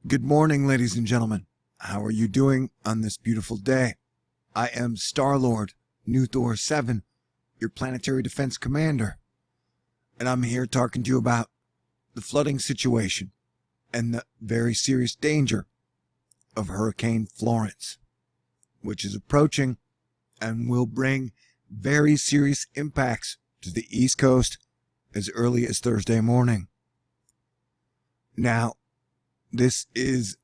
Good morning, ladies and gentlemen. How are you doing on this beautiful day? I am Star-Lord, New Thor 7, your planetary defense commander. And I'm here talking to you about the flooding situation and the very serious danger of Hurricane Florence, which is approaching and will bring very serious impacts to the East Coast as early as Thursday morning. Now, this is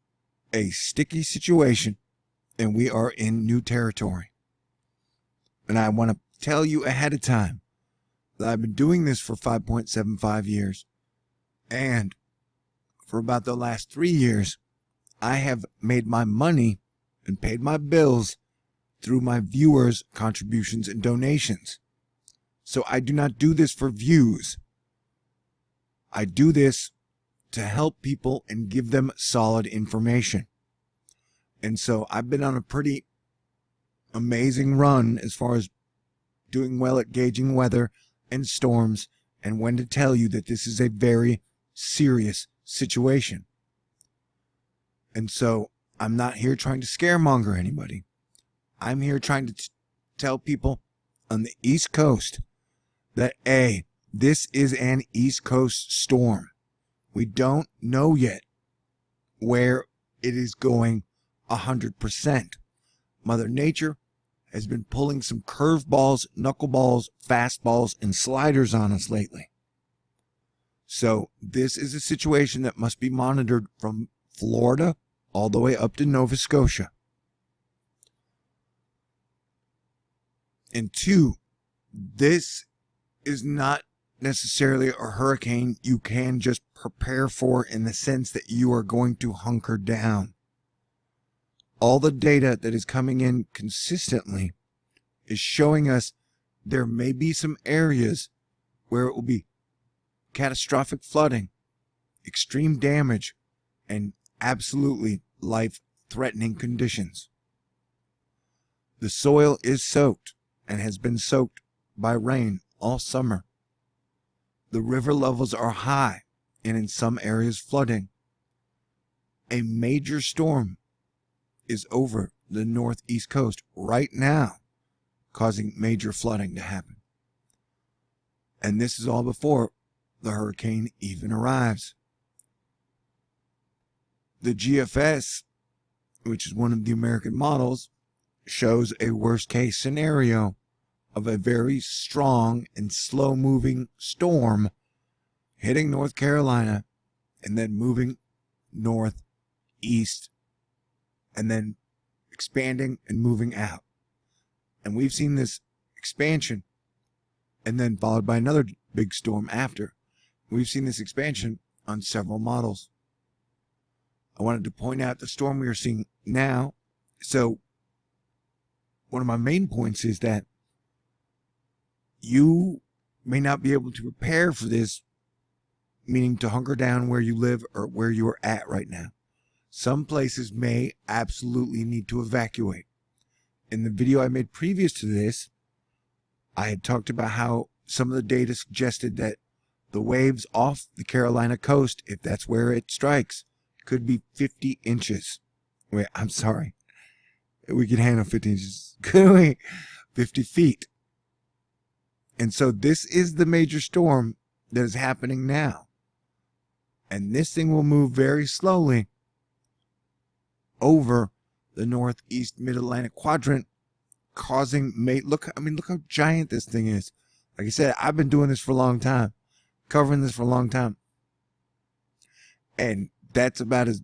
a sticky situation, and we are in new territory. And I want to tell you ahead of time that I've been doing this for 5.75 years. And for about the last 3 years, I have made my money and paid my bills through my viewers' contributions and donations. So I do not do this for views. I do this to help people and give them solid information. And so I've been on a pretty amazing run as far as doing well at gauging weather and storms and when to tell you that this is a very serious situation. And so I'm not here trying to scaremonger anybody. I'm here trying to tell people on the East Coast that A, this is an East Coast storm. We don't know yet where it is going 100%. Mother Nature has been pulling some curveballs, knuckleballs, fastballs, and sliders on us lately. So this is a situation that must be monitored from Florida all the way up to Nova Scotia. And two, this is not necessarily a hurricane you can just prepare for in the sense that you are going to hunker down. All the data that is coming in consistently is showing us there may be some areas where it will be catastrophic flooding, extreme damage, and absolutely life-threatening conditions. The soil is soaked and has been soaked by rain all summer. The river levels are high and in some areas flooding. A major storm is over the northeast coast right now, causing major flooding to happen. And this is all before the hurricane even arrives. The GFS, which is one of the American models, shows a worst case scenario of a very strong and slow moving storm hitting North Carolina and then moving northeast and then expanding and moving out. And we've seen this expansion and then followed by another big storm after. We've seen this expansion on several models. I wanted to point out the storm we are seeing now. So one of my main points is that you may not be able to prepare for this, meaning to hunker down where you live or where you're at right now. Some places may absolutely need to evacuate. In the video I made previous to this, I had talked about how some of the data suggested that the waves off the Carolina coast, if that's where it strikes, could be 50 inches. Wait, I'm sorry. We can handle 50 inches. Could we? 50 feet. And so this is the major storm that is happening now. And this thing will move very slowly over the northeast mid-Atlantic quadrant, causing look how giant this thing is. Like I said, I've been doing this for a long time, covering this for a long time. And that's about as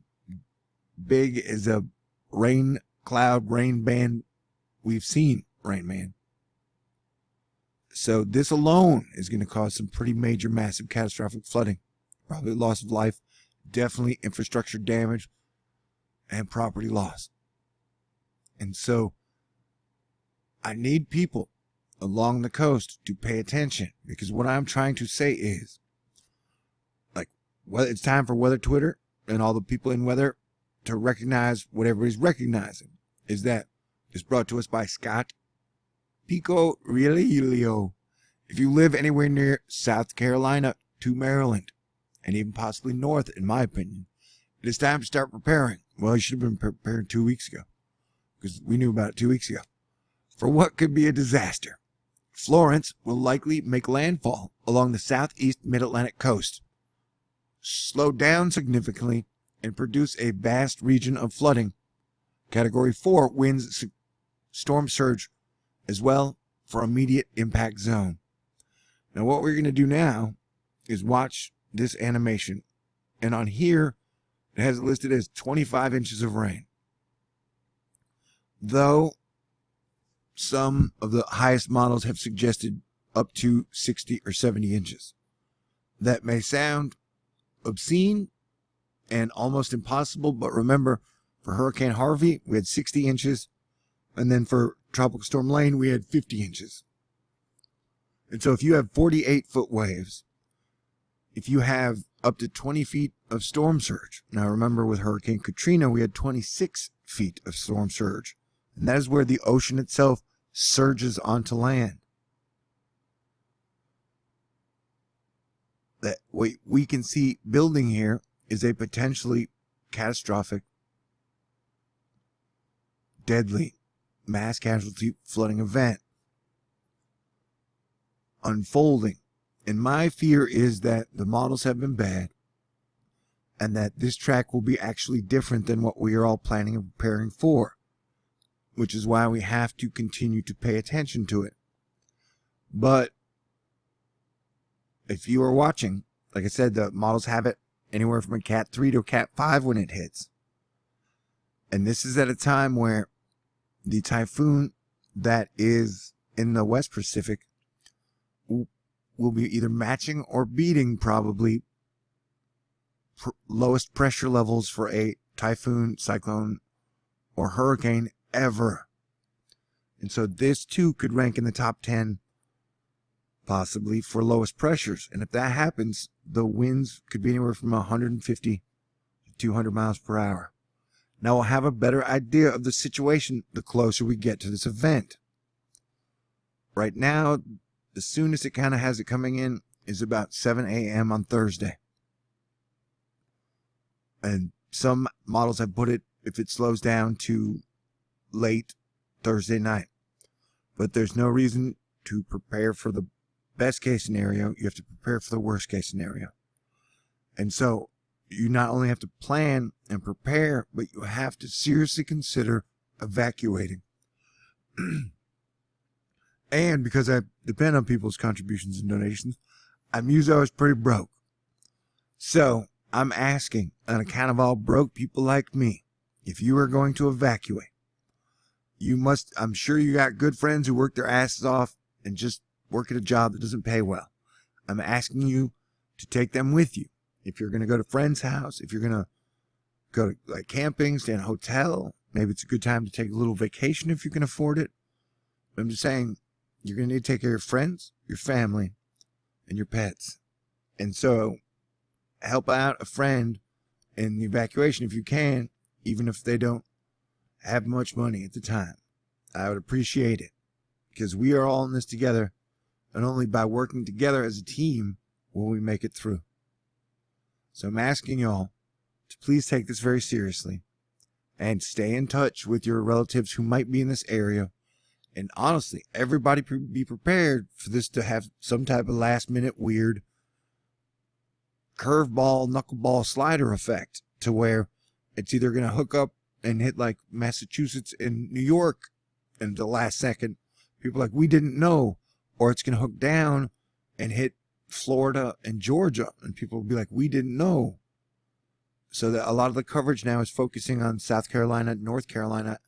big as a rain band we've seen, Rain Man. So this alone is going to cause some pretty major, massive, catastrophic flooding. Probably loss of life, definitely infrastructure damage, and property loss. And so I need people along the coast to pay attention, because what I'm trying to say is, like, well, it's time for Weather Twitter and all the people in weather to recognize what everybody's recognizing. Is that it's brought to us by Scott Pico Realilio. If you live anywhere near South Carolina to Maryland, and even possibly north, in my opinion, It is time to start preparing. Well, you should have been prepared 2 weeks ago, because we knew about it 2 weeks ago, for what could be a disaster. Florence will likely make landfall along the southeast mid-Atlantic coast, slow down significantly, and produce a vast region of flooding. Category 4 winds storm surge as well for immediate impact zone. Now what we're going to do now is watch this animation, and on here it has it listed as 25 inches of rain. Though some of the highest models have suggested up to 60 or 70 inches. That may sound obscene and almost impossible, but remember, for Hurricane Harvey, we had 60 inches, and then for Tropical Storm Lane, we had 50 inches. And so if you have 48-foot waves, if you have up to 20 feet of storm surge, now remember with Hurricane Katrina, we had 26 feet of storm surge, and that is where the ocean itself surges onto land. That what we can see building here is a potentially catastrophic, deadly, mass casualty flooding event unfolding. And my fear is that the models have been bad, and that this track will be actually different than what we are all planning and preparing for, which is why we have to continue to pay attention to it. But if you are watching, like I said, the models have it anywhere from a Cat 3 to a Cat 5 when it hits. And this is at a time where the typhoon that is in the West Pacific will be either matching or beating probably lowest pressure levels for a typhoon, cyclone, or hurricane ever. And so this too could rank in the top 10 possibly for lowest pressures. And if that happens, the winds could be anywhere from 150 to 200 miles per hour. Now we'll have a better idea of the situation the closer we get to this event. Right now, the soonest it kind of has it coming in is about 7 a.m. on Thursday. And some models have put it, if it slows down, to late Thursday night. But there's no reason to prepare for the best case scenario. You have to prepare for the worst case scenario. And so you not only have to plan and prepare, but you have to seriously consider evacuating. And because I depend on people's contributions and donations, I'm usually always pretty broke. So I'm asking, on account of all broke people like me, if you are going to evacuate, you must, I'm sure you got good friends who work their asses off and just work at a job that doesn't pay well. I'm asking you to take them with you. If you're going to go to a friend's house, if you're going to go to like camping, stay in a hotel, maybe it's a good time to take a little vacation if you can afford it. But I'm just saying, you're going to need to take care of your friends, your family, and your pets. And so help out a friend in the evacuation if you can, even if they don't have much money at the time. I would appreciate it, because we are all in this together, and only by working together as a team will we make it through. So I'm asking y'all to please take this very seriously and stay in touch with your relatives who might be in this area. And honestly, everybody be prepared for this to have some type of last minute weird curveball, knuckleball slider effect, to where it's either going to hook up and hit like Massachusetts and New York in the last second. People are like, we didn't know. Or it's going to hook down and hit Florida and Georgia. And people will be like, we didn't know. So that a lot of the coverage now is focusing on South Carolina, North Carolina,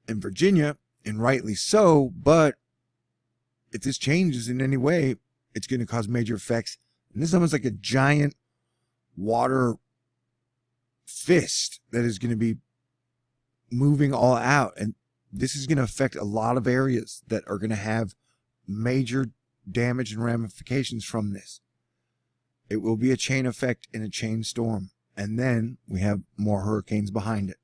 and Virginia, and rightly so. But if this changes in any way, it's going to cause major effects. And this is almost like a giant water fist that is going to be moving all out. And this is going to affect a lot of areas that are going to have major damage and ramifications from this. It will be a chain effect in a chain storm. And then we have more hurricanes behind it.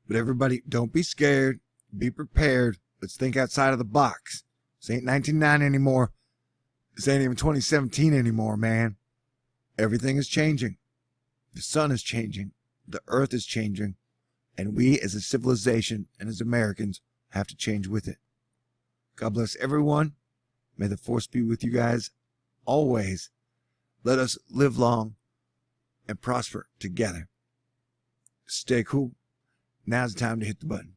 But everybody, don't be scared. Be prepared. Let's think outside of the box. This ain't 1990 anymore. This ain't even 2017 anymore, man. Everything is changing. The sun is changing, the earth is changing, and we as a civilization and as Americans have to change with it. God bless everyone. May the force be with you guys always. Let us live long and prosper together. Stay cool. Now's the time to hit the button.